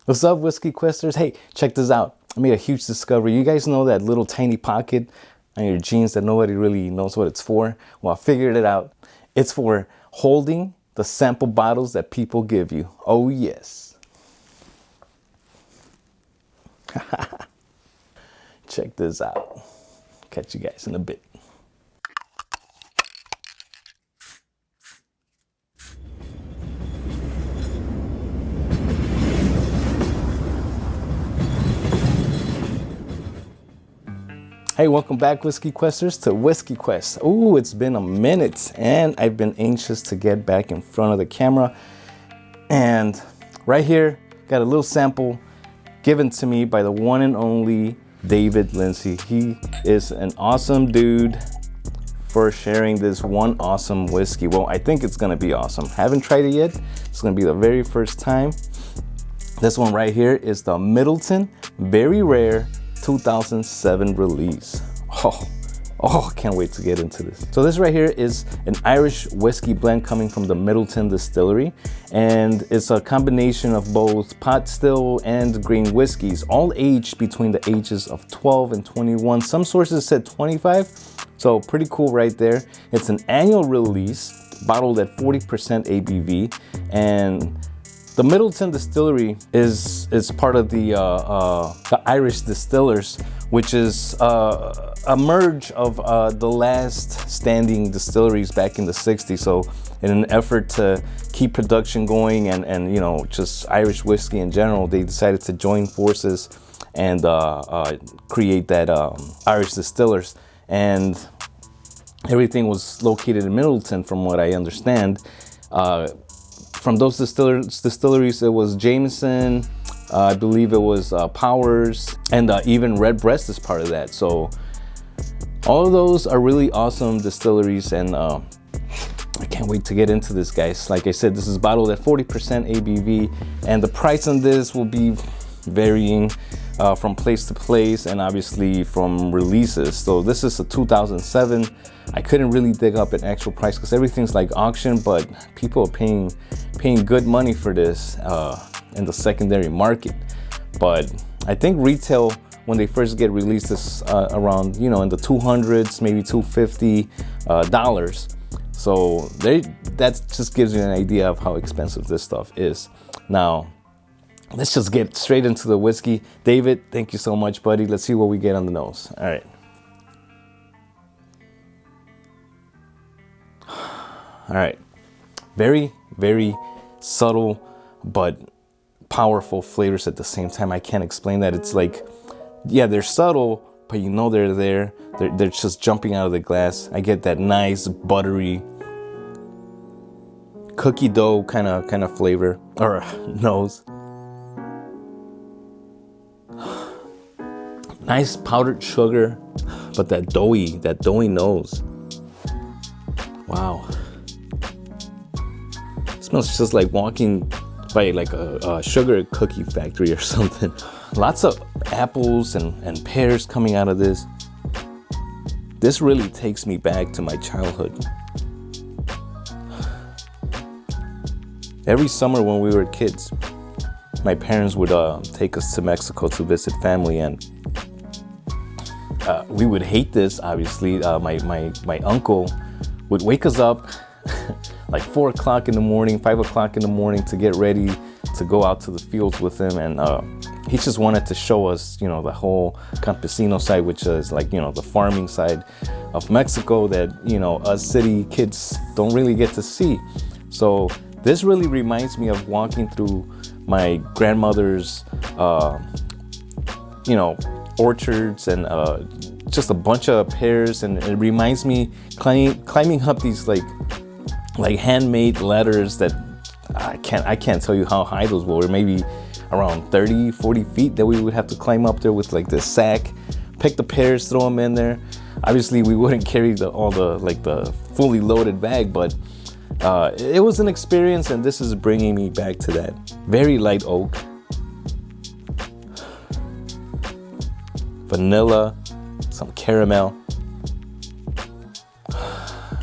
What's up, Whiskey Questers? Hey, check this out. I made a huge discovery. You guys know that little tiny pocket on your jeans that nobody really knows what it's for? Well, I figured it out. It's for holding the sample bottles that people give you. Oh, yes. Check this out. Catch you guys in a bit. Hey, welcome back, Whiskey Questers, to Whiskey Quest. Ooh, it's been a minute, and I've been anxious to get back in front of the camera. And right here, got a little sample given to me by the one and only David Lindsay. He is an awesome dude for sharing this one awesome whiskey. Well, I think it's gonna be awesome. Haven't tried it yet. It's gonna be the very first time. This one right here is the Midleton Very Rare 2007 release. Oh, can't wait to get into this. So this right here is an Irish whiskey blend coming from the Midleton distillery, and it's a combination of both pot still and grain whiskeys, all aged between the ages of 12 and 21. Some sources said 25, so pretty cool right there. It's an annual release, bottled at 40% ABV, and the Midleton distillery is part of the Irish Distillers, which is a merge of the last standing distilleries back in the 60s. So in an effort to keep production going and you know, just Irish whiskey in general, they decided to join forces and create that Irish Distillers. And everything was located in Midleton, from what I understand. From those distilleries, it was Jameson, I believe it was Powers, and even Redbreast is part of that. So all of those are really awesome distilleries, and I can't wait to get into this, guys. Like I said, this is bottled at 40% ABV, and the price on this will be varying from place to place and obviously from releases. So this is a 2007. I couldn't really dig up an actual price because everything's like auction, but people are paying good money for this in the secondary market. But I think retail, when they first get released, is around, you know, in the 200s, maybe $250 dollars. So that just gives you an idea of how expensive this stuff is. Now, let's just get straight into the whiskey. David, thank you so much, buddy. Let's see what we get on the nose. All right. All right. Very, very subtle, but powerful flavors at the same time. I can't explain that. It's like, yeah, they're subtle, but you know they're there. They're just jumping out of the glass. I get that nice, buttery, cookie dough kind of flavor or nose. Nice powdered sugar, but that doughy nose. Wow. It smells just like walking by like a sugar cookie factory or something. Lots of apples and pears coming out of this. This really takes me back to my childhood. Every summer when we were kids, my parents would take us to Mexico to visit family, and we would hate this, obviously. My uncle would wake us up like 4 o'clock in the morning, 5 o'clock in the morning to get ready to go out to the fields with him. And he just wanted to show us, you know, the whole campesino side, which is like, you know, the farming side of Mexico that, you know, us city kids don't really get to see. So this really reminds me of walking through my grandmother's, you know, orchards and just a bunch of pears, and it reminds me climbing up these like handmade ladders that I can't tell you how high those were. Maybe around 30-40 feet that we would have to climb up there with like this sack, pick the pears, throw them in there. Obviously we wouldn't carry all the fully loaded bag, but it was an experience, and this is bringing me back to that. Very light oak, vanilla, some caramel.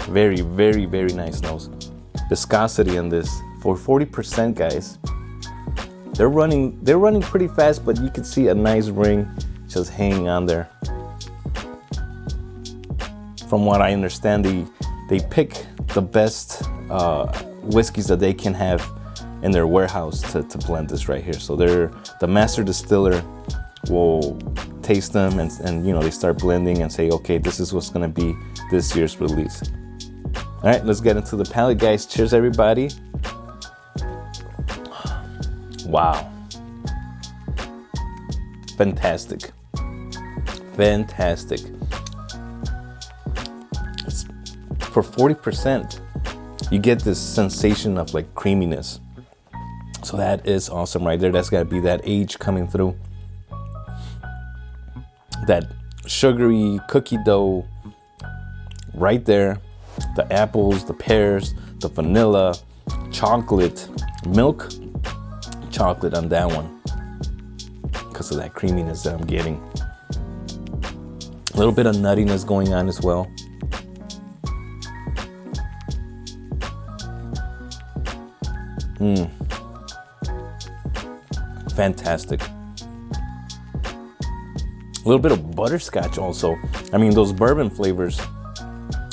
Very, very, very nice nose. Viscosity in this for 40%, guys. they're running pretty fast, but you can see a nice ring just hanging on there. From what I understand, they pick the best whiskeys that they can have in their warehouse to blend this right here. So the master distiller will taste them and you know, they start blending and say, okay, this is what's gonna be this year's release. All right, let's get into the palate, guys. Cheers, everybody. Wow. Fantastic. Fantastic. It's, for 40%, you get this sensation of like creaminess. So that is awesome right there. That's got to be that age coming through. That sugary cookie dough right there. The apples, the pears, the vanilla, chocolate, milk, chocolate on that one. Because of that creaminess that I'm getting. A little bit of nuttiness going on as well. Fantastic. A little bit of butterscotch also. I mean, those bourbon flavors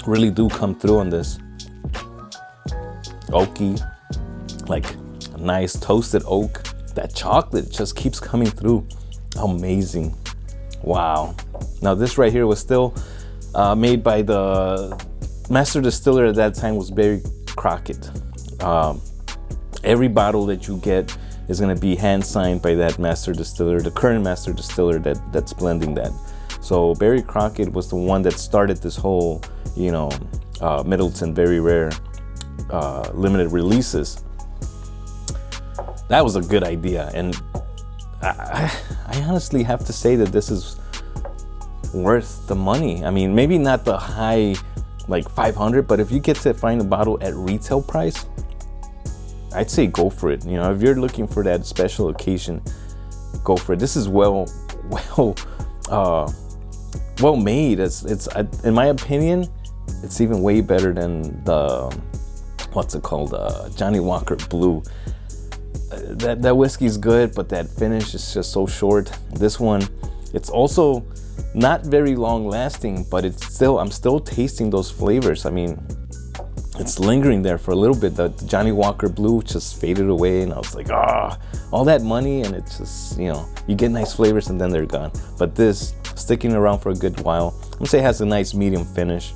really do come through on this. Oaky, like a nice toasted oak. That chocolate just keeps coming through. Amazing. Wow. Now this right here was still made by the master distiller at that time was Barry Crockett. Every bottle that you get is going to be hand signed by that master distiller, the current master distiller that's blending that. So Barry Crockett was the one that started this whole, you know, Midleton very rare limited releases. That was a good idea, and I honestly have to say that this is worth the money. I mean, maybe not the high like 500, but if you get to find a bottle at retail price, I'd say go for it. You know, if you're looking for that special occasion, go for it. This is well made. It's in my opinion, it's even way better than the what's it called, Johnny Walker Blue. That whiskey's good, but that finish is just so short. This one, it's also not very long lasting, but I'm still tasting those flavors. I mean, it's lingering there for a little bit. The Johnny Walker Blue just faded away, and I was like, all that money, and it's just, you know, you get nice flavors and then they're gone. But this, sticking around for a good while. I'm gonna say it has a nice medium finish.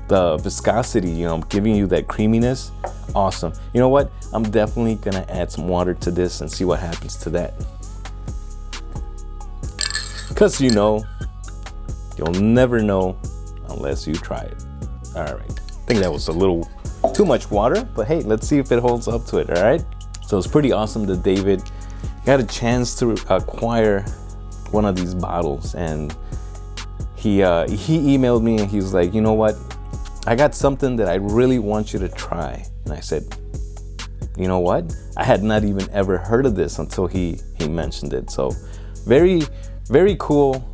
The viscosity, you know, giving you that creaminess, awesome. You know what? I'm definitely gonna add some water to this and see what happens to that. Because, you know, you'll never know unless you try it. All right. I think that was a little too much water, but hey, let's see if it holds up to it, all right? So it's pretty awesome that David got a chance to acquire one of these bottles, and he emailed me and he was like, you know what? I got something that I really want you to try. And I said, you know what? I had not even ever heard of this until he mentioned it. So very, very cool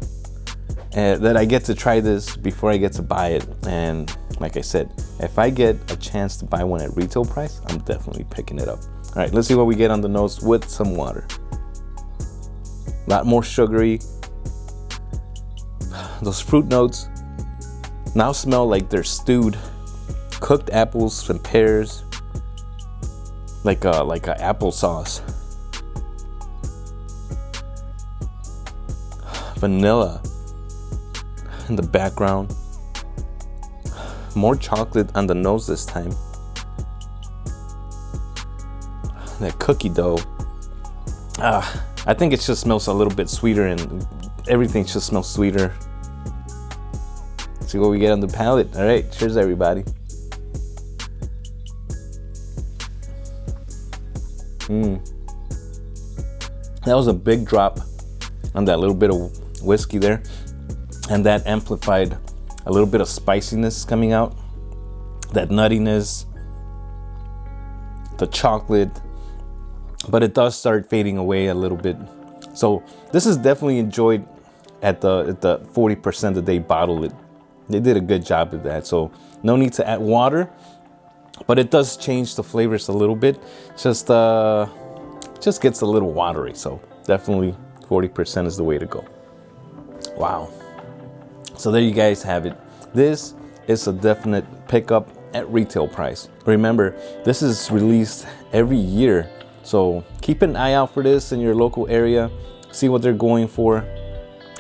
that I get to try this before I get to buy it. And like I said, if I get a chance to buy one at retail price, I'm definitely picking it up. All right, let's see what we get on the nose with some water. A lot more sugary. Those fruit notes now smell like they're stewed. Cooked apples and pears, like a applesauce. Vanilla in the background. More chocolate on the nose this time. That cookie dough. I think it just smells a little bit sweeter, and everything just smells sweeter. See what we get on the palate. All right, cheers, everybody. That was a big drop on that little bit of whiskey there, and that amplified a little bit of spiciness coming out, that nuttiness, the chocolate, but it does start fading away a little bit. So this is definitely enjoyed at the 40% that they bottled it. They did a good job of that. So no need to add water, but it does change the flavors a little bit. Just just gets a little watery. So definitely 40% is the way to go. Wow. So there you guys have it. This is a definite pickup at retail price. Remember, this is released every year. So keep an eye out for this in your local area. See what they're going for.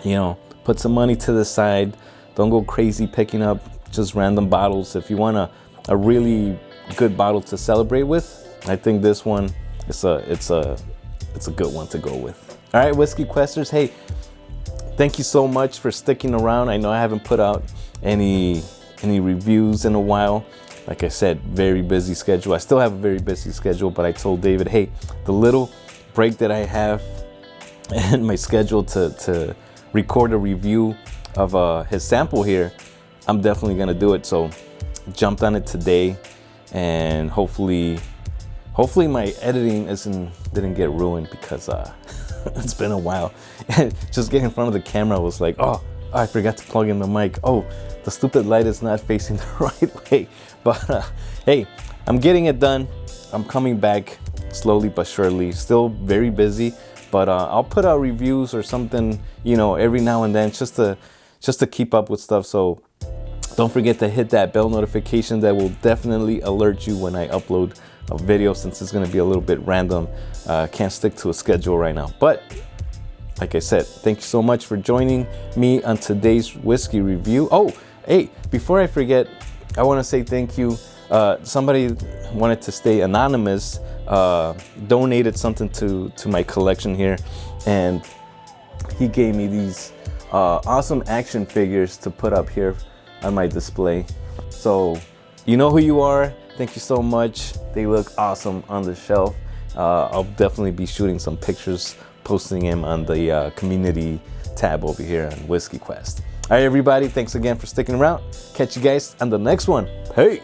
You know, put some money to the side. Don't go crazy picking up just random bottles. If you want a really good bottle to celebrate with, I think this one it's a good one to go with. All right, Whiskey Questers. Hey, thank you so much for sticking around. I know I haven't put out any reviews in a while. Like I said, very busy schedule. I still have a very busy schedule, but I told David, hey, the little break that I have in my schedule to record a review of his sample here, I'm definitely gonna do it. So jumped on it today, and hopefully my editing didn't get ruined, because it's been a while. And just getting in front of the camera was like, oh, I forgot to plug in the mic. Oh, the stupid light is not facing the right way. But hey, I'm getting it done. I'm coming back slowly but surely. Still very busy, but I'll put out reviews or something, you know, every now and then, just to keep up with stuff. So don't forget to hit that bell notification. That will definitely alert you when I upload a video, since it's going to be a little bit random. Can't stick to a schedule right now, but like I said, thank you so much for joining me on today's whiskey review. Oh, hey, before I forget, I want to say thank you. Somebody wanted to stay anonymous, donated something to my collection here, and he gave me these awesome action figures to put up here on my display. So you know who you are. Thank you so much. They look awesome on the shelf. I'll definitely be shooting some pictures, posting them on the community tab over here on Whiskey Quest. All right, everybody, thanks again for sticking around. Catch you guys on the next one. Peace.